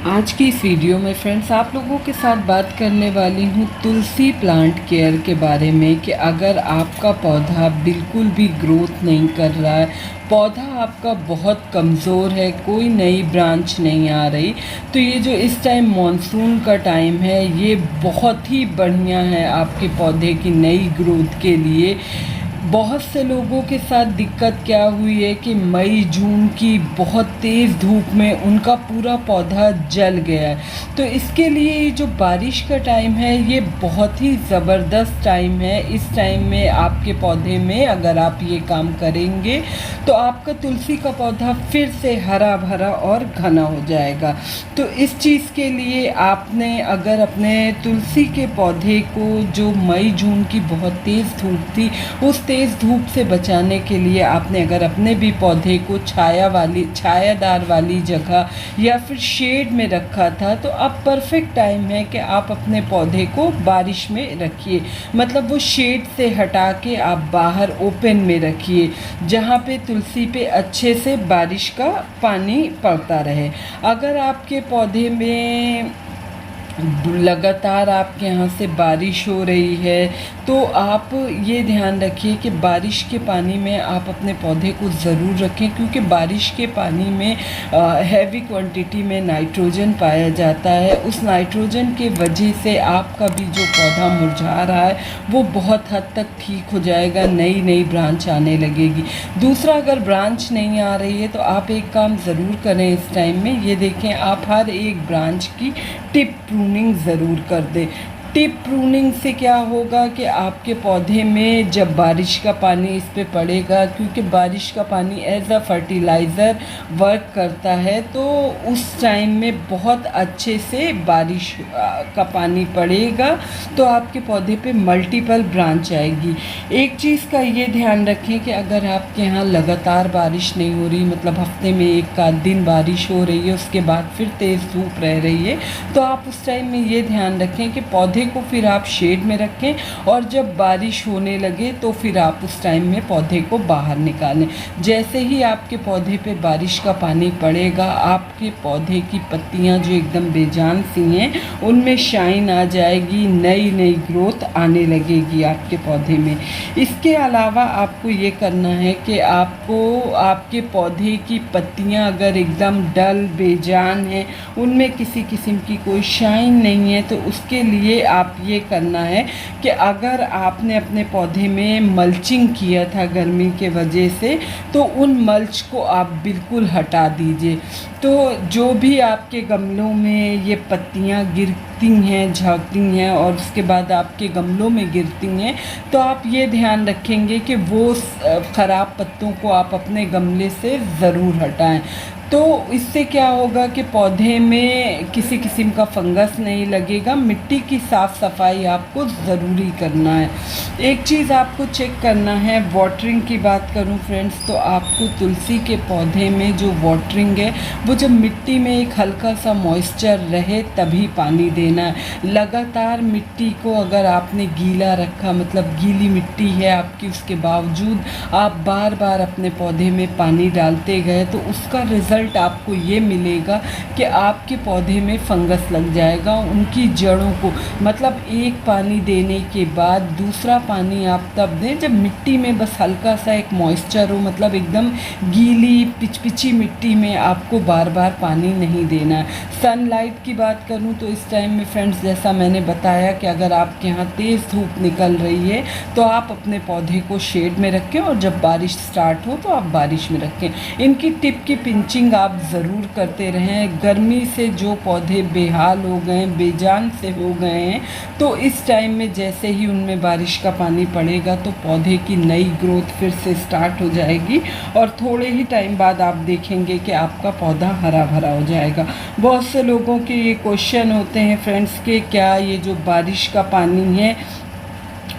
आज की इस वीडियो में फ्रेंड्स आप लोगों के साथ बात करने वाली हूँ तुलसी प्लांट केयर के बारे में कि अगर आपका पौधा बिल्कुल भी ग्रोथ नहीं कर रहा है, पौधा आपका बहुत कमज़ोर है, कोई नई ब्रांच नहीं आ रही, तो ये जो इस टाइम मॉनसून का टाइम है ये बहुत ही बढ़िया है आपके पौधे की नई ग्रोथ के लिए। बहुत से लोगों के साथ दिक्कत क्या हुई है कि मई जून की बहुत तेज़ धूप में उनका पूरा पौधा जल गया है। तो इसके लिए ये जो बारिश का टाइम है ये बहुत ही ज़बरदस्त टाइम है। इस टाइम में आपके पौधे में अगर आप ये काम करेंगे तो आपका तुलसी का पौधा फिर से हरा भरा और घना हो जाएगा। तो इस चीज़ के लिए आपने अगर अपने तुलसी के पौधे को जो मई जून की बहुत तेज़ धूप थी उस तेज़ धूप से बचाने के लिए आपने अगर अपने भी पौधे को छायादार वाली जगह या फिर शेड में रखा था तो अब परफेक्ट टाइम है कि आप अपने पौधे को बारिश में रखिए। मतलब वो शेड से हटा के आप बाहर ओपन में रखिए जहाँ पे तुलसी पे अच्छे से बारिश का पानी पड़ता रहे। अगर आपके पौधे में लगातार आपके यहाँ से बारिश हो रही है तो आप ये ध्यान रखिए कि बारिश के पानी में आप अपने पौधे को ज़रूर रखें, क्योंकि बारिश के पानी में हैवी क्वांटिटी में नाइट्रोजन पाया जाता है। उस नाइट्रोजन के वजह से आपका भी जो पौधा मुरझा रहा है वो बहुत हद तक ठीक हो जाएगा, नई ब्रांच आने लगेगी। दूसरा, अगर ब्रांच नहीं आ रही है तो आप एक काम ज़रूर करें इस टाइम में, ये देखें आप हर एक ब्रांच की टिप प्रूनिंग ज़रूर कर दें। टिप प्रूनिंग से क्या होगा कि आपके पौधे में जब बारिश का पानी इस पे पड़ेगा, क्योंकि बारिश का पानी एज अ फर्टिलाइज़र वर्क करता है, तो उस टाइम में बहुत अच्छे से बारिश का पानी पड़ेगा तो आपके पौधे पे मल्टीपल ब्रांच आएगी। एक चीज़ का ये ध्यान रखें कि अगर आपके यहाँ लगातार बारिश नहीं हो रही, मतलब हफ्ते में एक आध दिन बारिश हो रही है उसके बाद फिर तेज़ धूप रह रही है, तो आप उस टाइम में ये ध्यान रखें कि पौधे को फिर आप शेड में रखें और जब बारिश होने लगे तो फिर आप उस टाइम में पौधे को बाहर निकालें। जैसे ही आपके पौधे पे बारिश का पानी पड़ेगा आपके पौधे की पत्तियां जो एकदम बेजान सी हैं उनमें शाइन आ जाएगी, नई ग्रोथ आने लगेगी आपके पौधे में। इसके अलावा आपको ये करना है कि आपको आपके पौधे की पत्तियां अगर एकदम डल बेजान हैं, उनमें किसी किस्म की कोई शाइन नहीं है, तो उसके लिए आप ये करना है कि अगर आपने अपने पौधे में मल्चिंग किया था गर्मी के वजह से तो उन मल्च को आप बिल्कुल हटा दीजिए। तो जो भी आपके गमलों में ये पत्तियां गिरती हैं, झाँकती हैं और उसके बाद आपके गमलों में गिरती हैं, तो आप ये ध्यान रखेंगे कि वो ख़राब पत्तों को आप अपने गमले से ज़रूर हटाएं। तो इससे क्या होगा कि पौधे में किसी किस्म का फंगस नहीं लगेगा। मिट्टी की साफ़ सफाई आपको ज़रूरी करना है। एक चीज़ आपको चेक करना है, वाटरिंग की बात करूं फ्रेंड्स, तो आपको तुलसी के पौधे में जो वाटरिंग है वो जब मिट्टी में एक हल्का सा मॉइस्चर रहे तभी पानी देना है। लगातार मिट्टी को अगर आपने गीला रखा, मतलब गीली मिट्टी है आपकी, उसके बावजूद आप बार बार अपने पौधे में पानी डालते गए तो उसका रिज़ल्ट आपको ये मिलेगा कि आपके पौधे में फंगस लग जाएगा उनकी जड़ों को। मतलब एक पानी देने के बाद दूसरा पानी आप तब दें जब मिट्टी में बस हल्का सा एक मॉइस्चर हो, मतलब एकदम गीली पिचपिची मिट्टी में आपको बार बार पानी नहीं देना है। सनलाइट की बात करूं तो इस टाइम में फ्रेंड्स, जैसा मैंने बताया कि अगर आपके यहाँ तेज़ धूप निकल रही है तो आप अपने पौधे को शेड में रखें और जब बारिश स्टार्ट हो तो आप बारिश में रखें। इनकी टिप की पिंचिंग आप ज़रूर करते रहें। गर्मी से जो पौधे बेहाल हो गए, बेजान से हो गए हैं, तो इस टाइम में जैसे ही उनमें बारिश का पानी पड़ेगा तो पौधे की नई ग्रोथ फिर से स्टार्ट हो जाएगी और थोड़े ही टाइम बाद आप देखेंगे कि आपका पौधा हरा भरा हो जाएगा। बहुत से लोगों के ये क्वेश्चन होते हैं फ्रेंड्स कि क्या ये जो बारिश का पानी है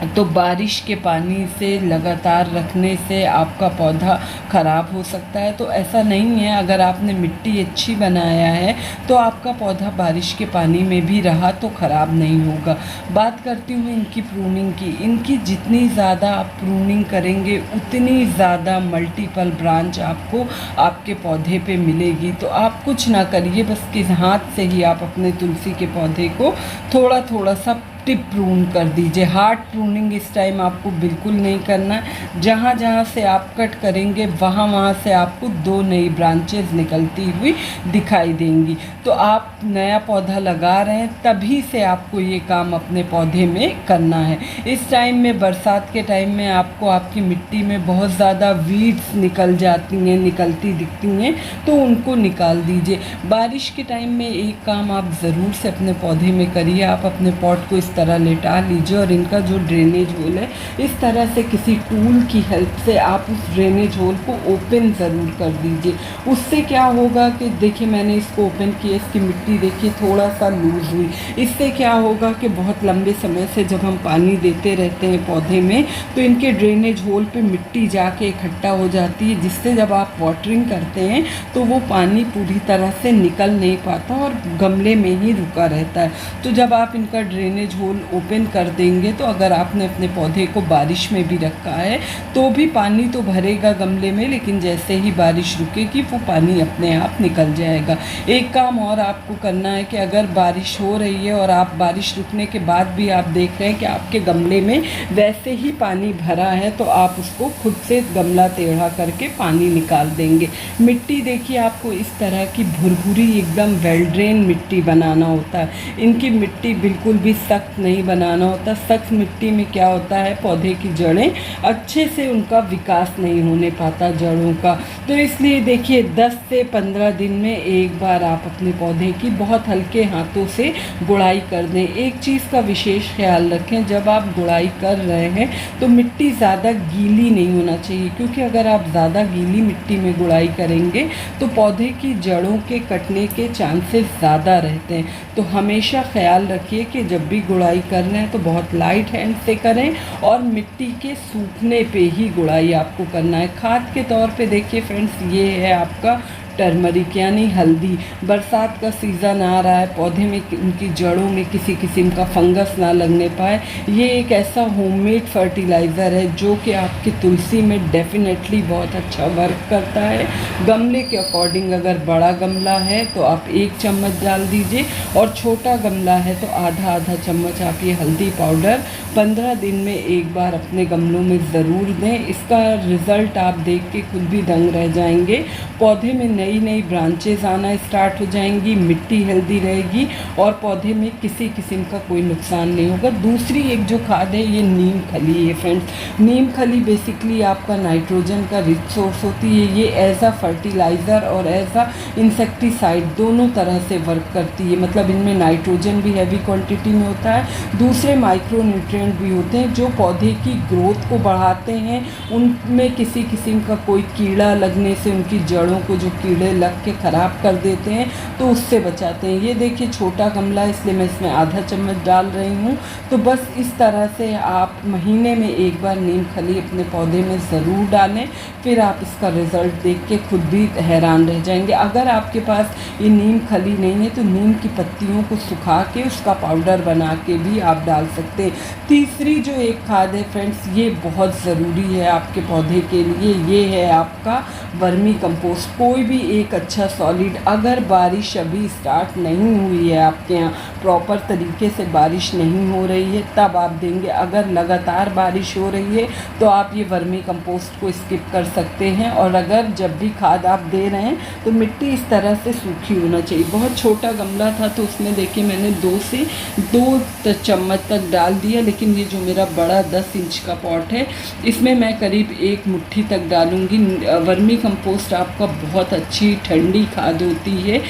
तो बारिश के पानी से लगातार रखने से आपका पौधा ख़राब हो सकता है। तो ऐसा नहीं है, अगर आपने मिट्टी अच्छी बनाया है तो आपका पौधा बारिश के पानी में भी रहा तो ख़राब नहीं होगा। बात करती हूँ इनकी प्रूनिंग की। इनकी जितनी ज़्यादा आप प्रूनिंग करेंगे उतनी ज़्यादा मल्टीपल ब्रांच आपको आपके पौधे पे मिलेगी। तो आप कुछ ना करिए, बस किस हाथ से ही आप अपने तुलसी के पौधे को थोड़ा थोड़ा सा टिप प्रून कर दीजिए। हार्ड प्रूनिंग इस टाइम आपको बिल्कुल नहीं करना है। जहाँ जहाँ से आप कट करेंगे वहाँ वहाँ से आपको 2 नई ब्रांचेस निकलती हुई दिखाई देंगी। तो आप नया पौधा लगा रहे हैं तभी से आपको ये काम अपने पौधे में करना है। इस टाइम में, बरसात के टाइम में, आपको आपकी मिट्टी में बहुत ज़्यादा वीड्स निकलती दिखती हैं, तो उनको निकाल दीजिए। बारिश के टाइम में एक काम आप ज़रूर से अपने पौधे में करिए। आप अपने पॉट को इस तरह लेटा लीजिए और इनका जो ड्रेनेज होल है, इस तरह से किसी टूल की हेल्प से आप उस ड्रेनेज होल को ओपन ज़रूर कर दीजिए। उससे क्या होगा कि देखिए, मैंने इसको ओपन किया, इसकी मिट्टी देखिए थोड़ा सा लूज़ हुई। इससे क्या होगा कि बहुत लंबे समय से जब हम पानी देते रहते हैं पौधे में, तो इनके ड्रेनेज होल पे मिट्टी जाके इकट्ठा हो जाती है, जिससे जब आप वाटरिंग करते हैं तो वो पानी पूरी तरह से निकल नहीं पाता और गमले में ही रुका रहता है। तो जब आप इनका ड्रेनेज होल ओपन कर देंगे, तो अगर आपने अपने पौधे को बारिश में भी रखा है तो भी पानी तो भरेगा गमले में, लेकिन जैसे ही बारिश रुकेगी वो पानी अपने आप निकल जाएगा। एक काम और आपको करना है कि अगर बारिश हो रही है और आप बारिश रुकने के बाद भी आप देख रहे हैं कि आपके गमले में वैसे ही पानी भरा है, तो आप उसको खुद से गमला टेढ़ा करके पानी निकाल देंगे। मिट्टी देखिए, आपको इस तरह की भुरभुरी एकदम वेल ड्रेन मिट्टी बनाना होता है। इनकी मिट्टी बिल्कुल भी सख्त नहीं बनाना होता। सख्त मिट्टी में क्या होता है, पौधे की जड़ें अच्छे से उनका विकास नहीं होने पाता जड़ों का। तो इसलिए देखिए 10 से 15 दिन में एक बार आप अपने पौधे की बहुत हल्के हाथों से गुड़ाई कर दें। एक चीज़ का विशेष ख्याल रखें, जब आप गुड़ाई कर रहे हैं तो मिट्टी ज़्यादा गीली नहीं होना चाहिए, क्योंकि अगर आप ज़्यादा गीली मिट्टी में गुड़ाई करेंगे तो पौधे की जड़ों के कटने के चांसेस ज़्यादा रहते हैं। तो हमेशा ख्याल रखिए कि जब भी गुड़ाई कर रहे हैं तो बहुत लाइट हैंड से करें और मिट्टी के सूखने पे ही गुड़ाई आपको करना है। खाद के तौर पे देखिए फ्रेंड्स, ये है आपका टर्मरिक यानी हल्दी। बरसात का सीज़न आ रहा है, पौधे में उनकी जड़ों में किसी किस्म का फंगस ना लगने पाए, ये एक ऐसा होममेड फर्टिलाइज़र है जो कि आपकी तुलसी में डेफिनेटली बहुत अच्छा वर्क करता है। गमले के अकॉर्डिंग अगर बड़ा गमला है तो आप 1 चम्मच डाल दीजिए, और छोटा गमला है तो आधा आधा चम्मच आप ये हल्दी पाउडर 15 दिन में एक बार अपने गमलों में ज़रूर दें। इसका रिज़ल्ट आप देख के खुद भी दंग रह जाएंगे। पौधे में नई नई ब्रांचेस आना स्टार्ट हो जाएंगी, मिट्टी हेल्दी रहेगी और पौधे में किसी किस्म का कोई नुकसान नहीं होगा। दूसरी एक जो खाद है, ये नीम खली है फ्रेंड्स। नीम खली बेसिकली आपका नाइट्रोजन का रिच सोर्स होती है। ये एज अ फर्टिलाइज़र और एज अ इंसेक्टिसाइड दोनों तरह से वर्क करती है। मतलब इनमें नाइट्रोजन भी हैवी क्वांटिटी में होता है, दूसरे माइक्रो न्यूट्रिएंट भी होते हैं जो पौधे की ग्रोथ को बढ़ाते हैं। उनमें किसी किस्म का कोई कीड़ा लगने से, उनकी जड़ों को जो कीड़े लग के ख़राब कर देते हैं, तो उससे बचाते हैं। ये देखिए छोटा गमला है, इसलिए मैं इसमें आधा चम्मच डाल रही हूँ। तो बस इस तरह से आप महीने में एक बार नीम खली अपने पौधे में ज़रूर डालें, फिर आप इसका रिज़ल्ट देख के खुद भी हैरान रह जाएंगे। अगर आपके पास ये नीम खली नहीं है तो नीम की पत्तियों को सुखा के उसका पाउडर बना के भी आप डाल सकते हैं। तीसरी जो एक खाद है फ्रेंड्स, ये बहुत ज़रूरी है आपके पौधे के लिए, ये है आपका वर्मी कंपोस्ट। कोई भी एक अच्छा सॉलिड, अगर बारिश अभी स्टार्ट नहीं हुई है, आपके यहाँ प्रॉपर तरीके से बारिश नहीं हो रही है, तब आप देंगे। अगर लगातार बारिश हो रही है तो आप ये वर्मी कंपोस्ट को स्किप कर सकते हैं। और अगर जब भी खाद आप दे रहे हैं तो मिट्टी इस तरह से सूखी होना चाहिए। बहुत छोटा गमला था तो उसमें देखिए मैंने 2 से 2 चम्मच तक डाल दिया, लेकिन ये जो मेरा बड़ा 10 इंच का पॉट है, इसमें मैं करीब 1 मुट्ठी तक डालूँगी। वर्मी कंपोस्ट आपका बहुत अच्छी ठंडी खाद होती है।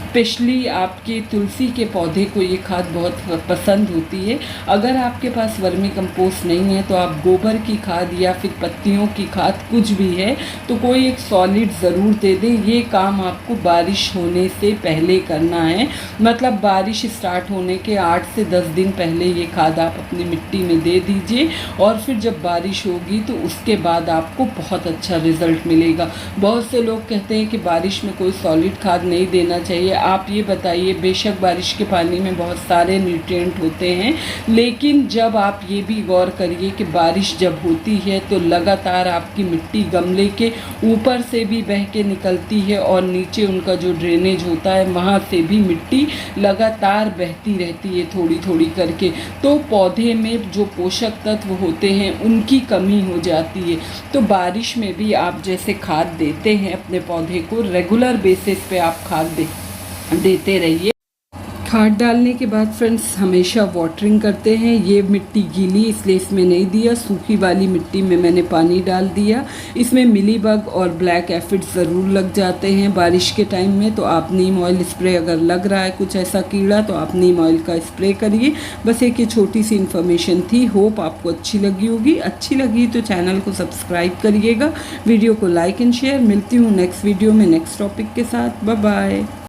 स्पेशली आपके तुलसी के पौधे को ये खाद बहुत पसंद होती है। अगर आपके पास वर्मी कंपोस्ट नहीं है तो आप गोबर की खाद या फिर पत्तियों की खाद कुछ भी है तो कोई एक सॉलिड ज़रूर दे दें। ये काम आपको बारिश होने से पहले करना है, मतलब बारिश स्टार्ट होने के 8 से 10 दिन पहले ये खाद आप अपनी मिट्टी में दे दीजिए और फिर जब बारिश होगी तो उसके बाद आपको बहुत अच्छा रिज़ल्ट मिलेगा। बहुत से लोग कहते हैं कि बारिश में कोई सॉलिड खाद नहीं देना चाहिए। आप ये बताइए, बेशक बारिश के पानी में बहुत सारे न्यूट्रिएंट होते हैं, लेकिन जब आप ये भी गौर करिए कि बारिश जब होती है तो लगातार आपकी मिट्टी गमले के ऊपर से भी बह के निकलती है और नीचे उनका जो ड्रेनेज होता है वहाँ से भी मिट्टी लगातार बहती रहती है थोड़ी थोड़ी करके, तो पौधे में जो पोषक तत्व होते हैं उनकी कमी हो जाती है। तो बारिश में भी आप जैसे खाद देते हैं अपने पौधे को, रेगुलर बेसिस पे आप खाद देते रहिए। खाद डालने के बाद फ्रेंड्स हमेशा वाटरिंग करते हैं। ये मिट्टी गीली इसलिए इसमें नहीं दिया, सूखी वाली मिट्टी में मैंने पानी डाल दिया। इसमें मिलीबग और ब्लैक एफिड ज़रूर लग जाते हैं बारिश के टाइम में, तो आप नीम ऑयल स्प्रे, अगर लग रहा है कुछ ऐसा कीड़ा तो आप नीम ऑयल का स्प्रे करिए। बस एक ये छोटी सी इन्फॉर्मेशन थी, होप आपको अच्छी लगी होगी। अच्छी लगी तो चैनल को सब्सक्राइब करिएगा, वीडियो को लाइक एंड शेयर। मिलती हूँ नेक्स्ट वीडियो में नेक्स्ट टॉपिक के साथ। Bye bye.